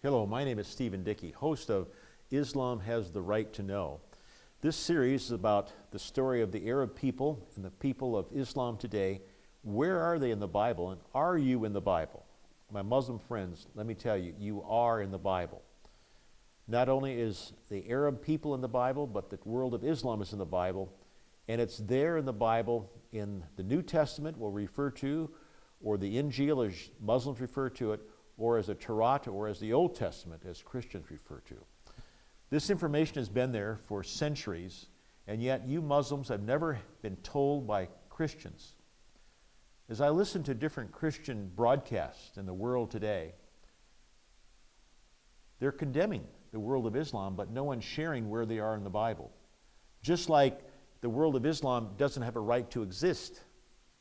Hello, my name is Stephen Dickey, host of Islam Has the Right to Know. This series is about the story of the Arab people and the people of Islam today. Where are they in the Bible, and are you in the Bible? My Muslim friends, let me tell you, you are in the Bible. Not only is the Arab people in the Bible, but the world of Islam is in the Bible, and it's there in the Bible in the New Testament we'll refer to, or the Injil as Muslims refer to it, or as a Torah, or as the Old Testament as Christians refer to. This information has been there for centuries, and yet you Muslims have never been told by Christians. As I listen to different Christian broadcasts in the world today, they're condemning the world of Islam, but no one's sharing where they are in the Bible. Just like the world of Islam doesn't have a right to exist,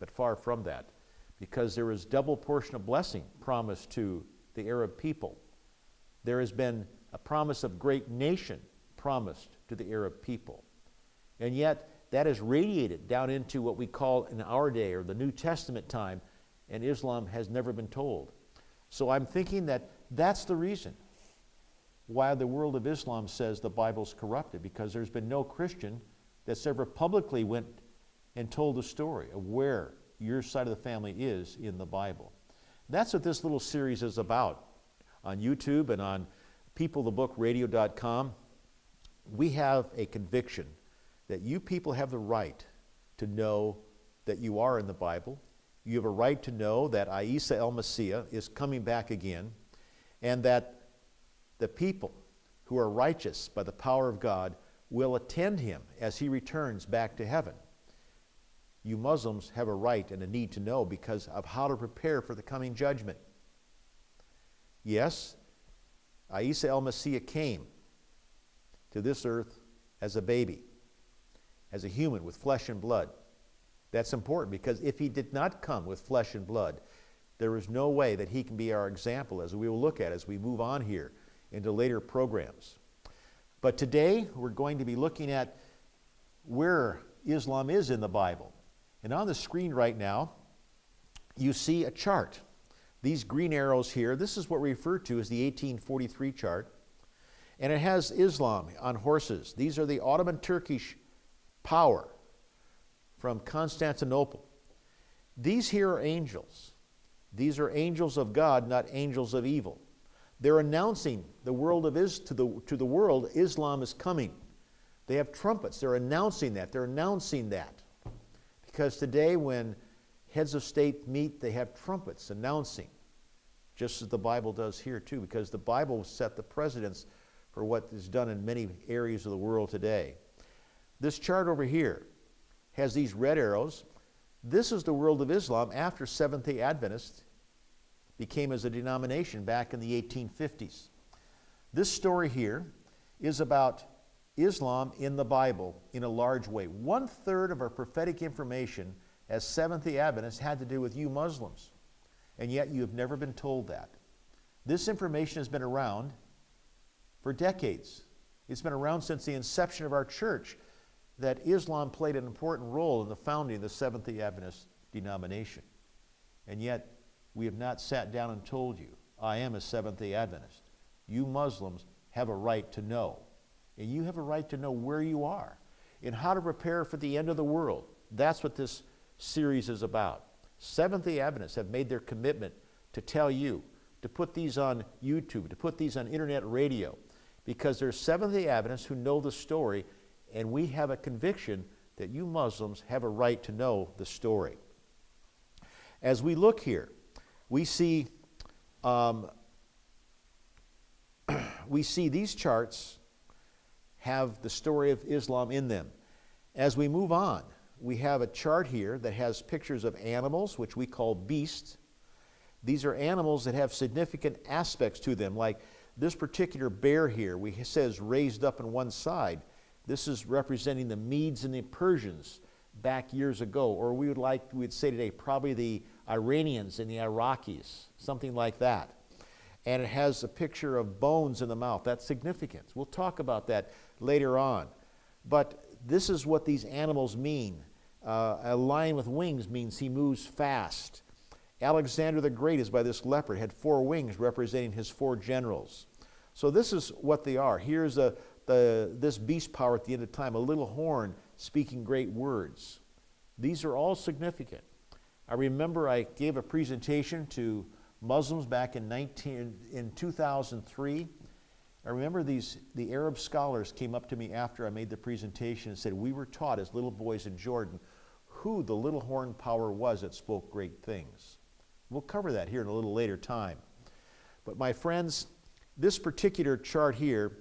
but far from that, because there is double portion of blessing promised to the Arab people. There has been a promise of great nation promised to the Arab people. And yet that is radiated down into what we call in our day, or the New Testament time, and Islam has never been told. So I'm thinking that that's the reason why the world of Islam says the Bible's corrupted, because there's been no Christian that's ever publicly went and told the story of where your side of the family is in the Bible. That's what this little series is about. On YouTube and on peoplethebookradio.com, we have a conviction that you people have the right to know that you are in the Bible. You have a right to know that Isa el-Messiah is coming back again, and that the people who are righteous by the power of God will attend him as he returns back to heaven. You Muslims have a right and a need to know because of how to prepare for the coming judgment. Yes, Isa el-Messiah came to this earth as a baby, as a human with flesh and blood. That's important, because if he did not come with flesh and blood, there is no way that he can be our example, as we will look at as we move on here into later programs. But today we're going to be looking at where Islam is in the Bible. And on the screen right now, you see a chart. These green arrows here, this is what we refer to as the 1843 chart. And it has Islam on horses. These are the Ottoman Turkish power from Constantinople. These here are angels. These are angels of God, not angels of evil. They're announcing the world of to the world, Islam is coming. They have trumpets. They're announcing that. They're announcing that. Because today when heads of state meet, they have trumpets announcing, just as the Bible does here too, because the Bible set the precedents for what is done in many areas of the world today. This chart over here has these red arrows. This is the world of Islam after Seventh-day Adventists became as a denomination back in the 1850s. This story here is about Islam in the Bible in a large way. 1/3 of our prophetic information as Seventh-day Adventists had to do with you Muslims, and yet you have never been told that. This information has been around for decades. It's been around since the inception of our church, that Islam played an important role in the founding of the Seventh-day Adventist denomination. And yet we have not sat down and told you, I am a Seventh-day Adventist. You Muslims have a right to know. And you have a right to know where you are and how to prepare for the end of the world. That's what this series is about. Seventh-day Adventists have made their commitment to tell you, to put these on YouTube, to put these on internet radio, because there's Seventh-day Adventists who know the story, and we have a conviction that you Muslims have a right to know the story. As we look here, we see these charts have the story of Islam in them. As we move on, we have a chart here that has pictures of animals, which we call beasts. These are animals that have significant aspects to them, like this particular bear here, it says raised up on one side. This is representing the Medes and the Persians back years ago, or we would say today, probably the Iranians and the Iraqis, something like that. And it has a picture of bones in the mouth. That's significant. We'll talk about that later on. But this is what these animals mean. A lion with wings means he moves fast. Alexander the Great is by this leopard, had 4 wings representing his 4 generals. So this is what they are. Here's this beast power at the end of time, a little horn speaking great words. These are all significant. I remember I gave a presentation to Muslims back in 2003. I remember the Arab scholars came up to me after I made the presentation and said, we were taught as little boys in Jordan who the little horn power was that spoke great things. We'll cover that here in a little later time. But my friends, this particular chart here,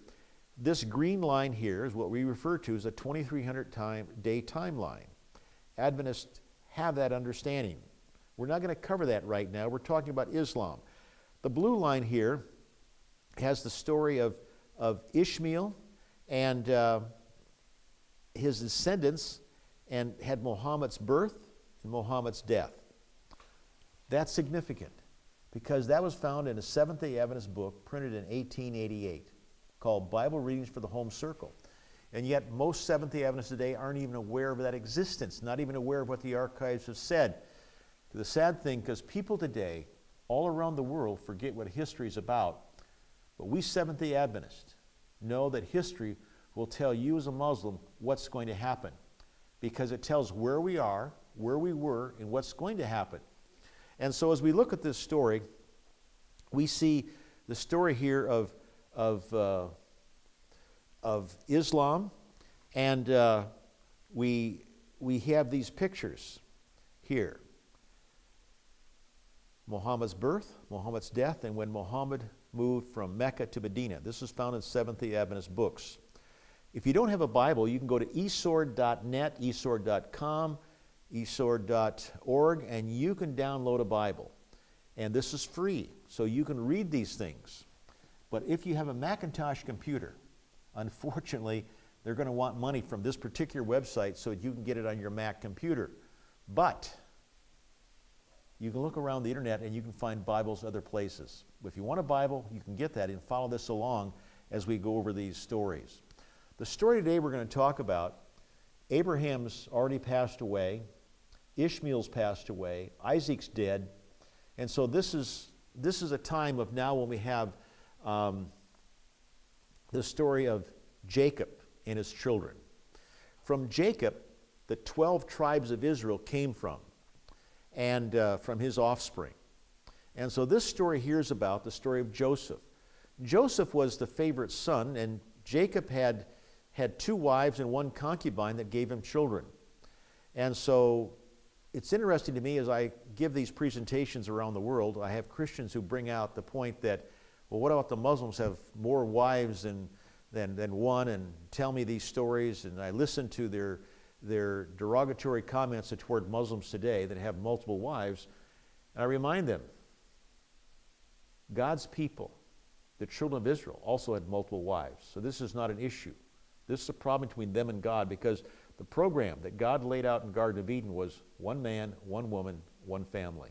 this green line here is what we refer to as a 2300-day timeline. Adventists have that understanding. We're not going to cover that right now. We're talking about Islam. The blue line here has the story of Ishmael and his descendants, and had Muhammad's birth and Muhammad's death. That's significant because that was found in a Seventh-day Adventist book printed in 1888 called Bible Readings for the Home Circle. And yet most Seventh-day Adventists today aren't even aware of that existence, not even aware of what the archives have said. The sad thing, because people today all around the world forget what history is about, but we Seventh-day Adventists know that history will tell you as a Muslim what's going to happen, because it tells where we are, where we were, and what's going to happen. And so as we look at this story, we see the story here of Islam, and we have these pictures here. Muhammad's birth, Muhammad's death, and when Muhammad moved from Mecca to Medina. This is found in Seventh-day Adventist books. If you don't have a Bible, you can go to esword.net, esword.com, esword.org, and you can download a Bible. And this is free, so you can read these things. But if you have a Macintosh computer, unfortunately, they're going to want money from this particular website so that you can get it on your Mac computer. But you can look around the internet and you can find Bibles other places. If you want a Bible, you can get that and follow this along as we go over these stories. The story today we're going to talk about, Abraham's already passed away, Ishmael's passed away, Isaac's dead, and so this is a time of now when we have the story of Jacob and his children. From Jacob, the 12 tribes of Israel came from, and from his offspring. And so this story here is about the story of Joseph. Joseph was the favorite son, and Jacob had 2 wives and 1 concubine that gave him children. And so it's interesting to me as I give these presentations around the world, I have Christians who bring out the point that, well, what about the Muslims have more wives than 1, and tell me these stories, and I listen to their derogatory comments toward Muslims today that have multiple wives, and I remind them, God's people, the children of Israel, also had multiple wives. So this is not an issue. This is a problem between them and God, because the program that God laid out in Garden of Eden was 1 man, 1 woman, 1 family.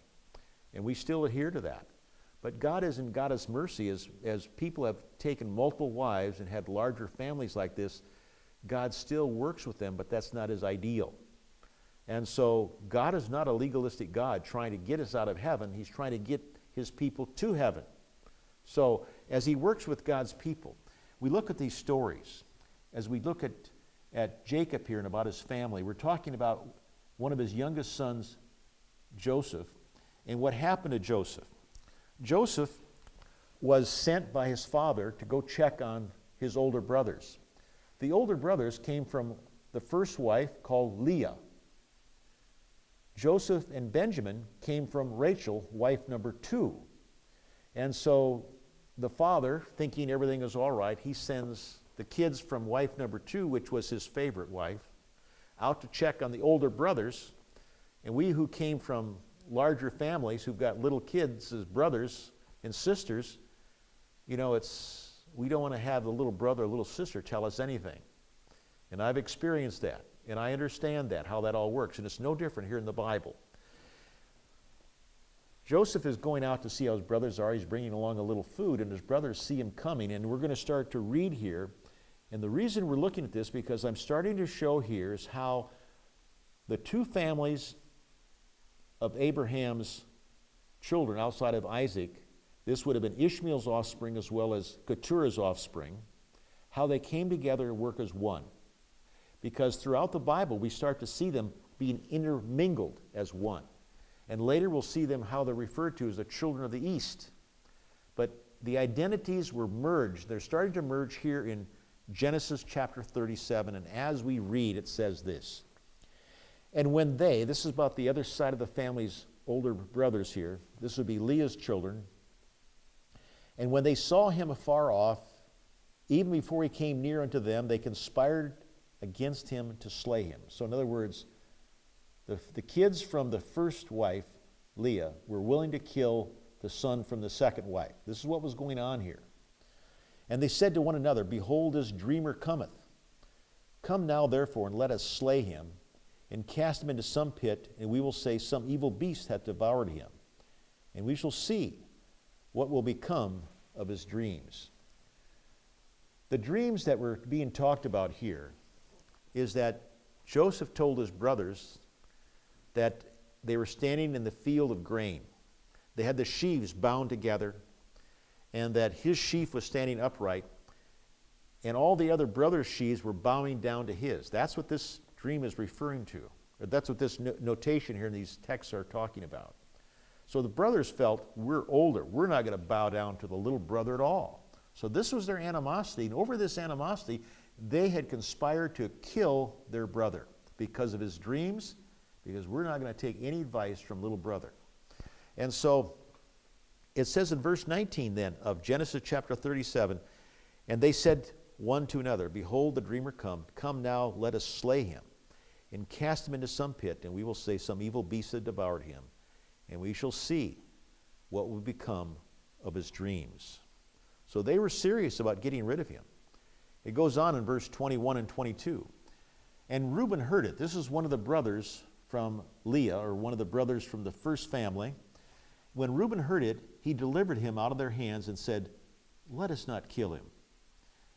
And we still adhere to that. But God is in God's mercy, as people have taken multiple wives and had larger families like this, God still works with them, but that's not his ideal. And so God is not a legalistic God trying to get us out of heaven. He's trying to get his people to heaven. So as he works with God's people, we look at these stories. As we look at Jacob here and about his family, we're talking about one of his youngest sons, Joseph, and what happened to Joseph. Joseph was sent by his father to go check on his older brothers. The older brothers came from the first wife called Leah. Joseph and Benjamin came from Rachel, wife number 2. And so the father, thinking everything is all right, he sends the kids from wife number 2, which was his favorite wife, out to check on the older brothers. And we who came from larger families who've got little kids as brothers and sisters, you know, we don't want to have the little brother or little sister tell us anything. And I've experienced that, and I understand that, how that all works, and it's no different here in the Bible. Joseph is going out to see how his brothers are. He's bringing along a little food, and his brothers see him coming, and we're going to start to read here. And the reason we're looking at this, because I'm starting to show here, is how the 2 families of Abraham's children outside of Isaac This would have been Ishmael's offspring as well as Keturah's offspring, how they came together and work as one. Because throughout the Bible, we start to see them being intermingled as one. And later we'll see them how they're referred to as the children of the East. But the identities were merged. They're starting to merge here in Genesis chapter 37. And as we read, it says this. And when they, this is about the other side of the family's older brothers here, this would be Leah's children. And when they saw him afar off, even before he came near unto them, they conspired against him to slay him. So in other words, the kids from the first wife, Leah, were willing to kill the son from the second wife. This is what was going on here. And they said to one another, Behold, this dreamer cometh. Come now, therefore, and let us slay him, and cast him into some pit, and we will say, Some evil beast hath devoured him. And we shall see what will become of his dreams. The dreams that were being talked about here is that Joseph told his brothers that they were standing in the field of grain. They had the sheaves bound together, and that his sheaf was standing upright, and all the other brothers' sheaves were bowing down to his. That's what this dream is referring to. Or that's what this notation here in these texts are talking about. So the brothers felt, we're older. We're not going to bow down to the little brother at all. So this was their animosity. And over this animosity, they had conspired to kill their brother because of his dreams, because we're not going to take any advice from little brother. And so it says in verse 19 then of Genesis chapter 37, And they said one to another, Behold, the dreamer come. Come now, let us slay him, and cast him into some pit, and we will say, Some evil beast had devoured him, and we shall see what will become of his dreams. So they were serious about getting rid of him. It goes on in verse 21 and 22. And Reuben heard it. This is one of the brothers from Leah, or one of the brothers from the first family. When Reuben heard it, he delivered him out of their hands and said, Let us not kill him.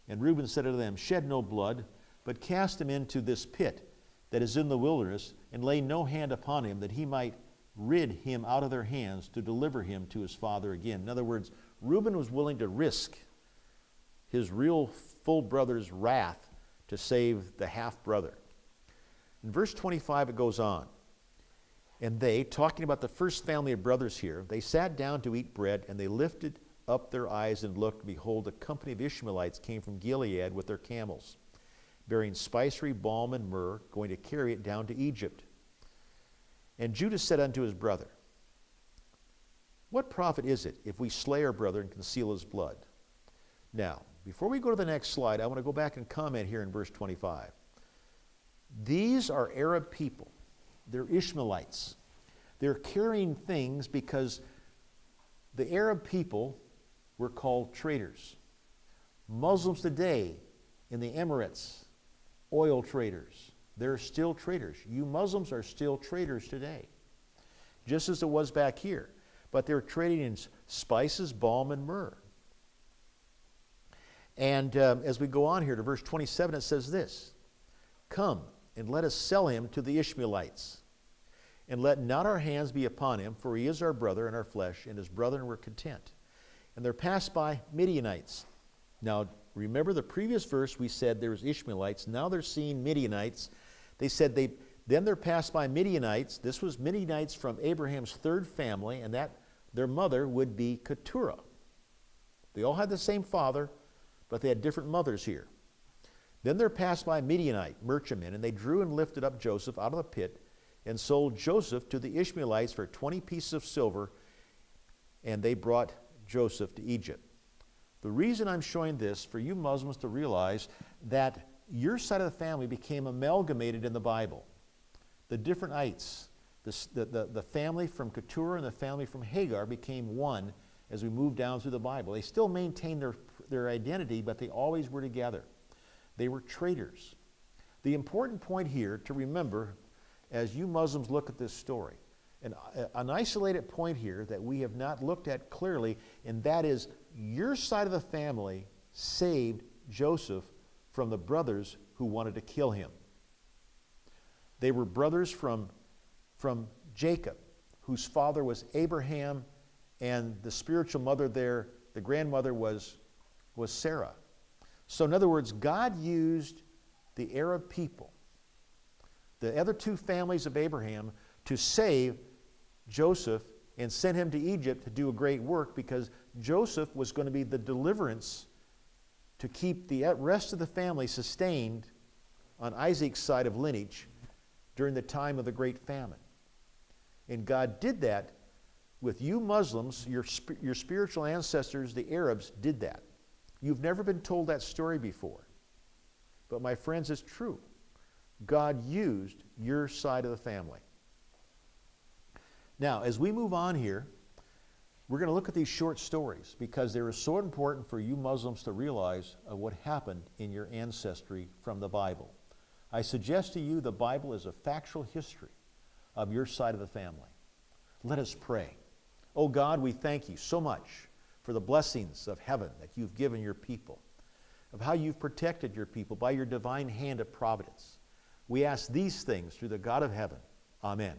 And Reuben said unto them, Shed no blood, but cast him into this pit that is in the wilderness, and lay no hand upon him, that he might rid him out of their hands to deliver him to his father again. In other words, Reuben was willing to risk his real full brother's wrath to save the half-brother. In verse 25 it goes on. And they, talking about the first family of brothers here, they sat down to eat bread, and they lifted up their eyes and looked. Behold, a company of Ishmaelites came from Gilead with their camels, bearing spicery, balm, and myrrh, going to carry it down to Egypt. And Judah said unto his brother, What profit is it if we slay our brother and conceal his blood? Now, before we go to the next slide, I want to go back and comment here in verse 25. These are Arab people. They're Ishmaelites. They're carrying things because the Arab people were called traders. Muslims today in the Emirates, oil traders. They're still traders. You Muslims are still traders today, just as it was back here. But they're trading in spices, balm, and myrrh. And as we go on here to verse 27, it says this, Come, and let us sell him to the Ishmaelites. And let not our hands be upon him, for he is our brother and our flesh, and his brethren were content. And there passed by Midianites. Now, remember the previous verse we said there was Ishmaelites. Now they're seeing Midianites. They said then there passed by Midianites. This was Midianites from Abraham's third family, and that their mother would be Keturah. They all had the same father, but they had different mothers here. Then there passed by Midianite merchantmen, and they drew and lifted up Joseph out of the pit, and sold Joseph to the Ishmaelites for 20 pieces of silver, and they brought Joseph to Egypt. The reason I'm showing this for you Muslims to realize that your side of the family became amalgamated in the Bible. The different ites, the family from Keturah and the family from Hagar became one as we move down through the Bible. They still maintained their identity, but they always were together. They were traders. The important point here to remember as you Muslims look at this story, an isolated point here that we have not looked at clearly, and that is your side of the family saved Joseph from the brothers who wanted to kill him. They were brothers from Jacob, whose father was Abraham and the spiritual mother there, the grandmother, was Sarah. So in other words, God used the Arab people, the other two families of Abraham, to save Joseph and send him to Egypt to do a great work, because Joseph was going to be the deliverance to keep the rest of the family sustained on Isaac's side of lineage during the time of the great famine. And God did that with you Muslims. Your spiritual ancestors, the Arabs, did that. You've never been told that story before. But my friends, it's true. God used your side of the family. Now, as we move on here, we're going to look at these short stories because they are so important for you Muslims to realize what happened in your ancestry from the Bible. I suggest to you the Bible is a factual history of your side of the family. Let us pray. Oh God, we thank you so much for the blessings of heaven that you've given your people, of how you've protected your people by your divine hand of providence. We ask these things through the God of heaven. Amen.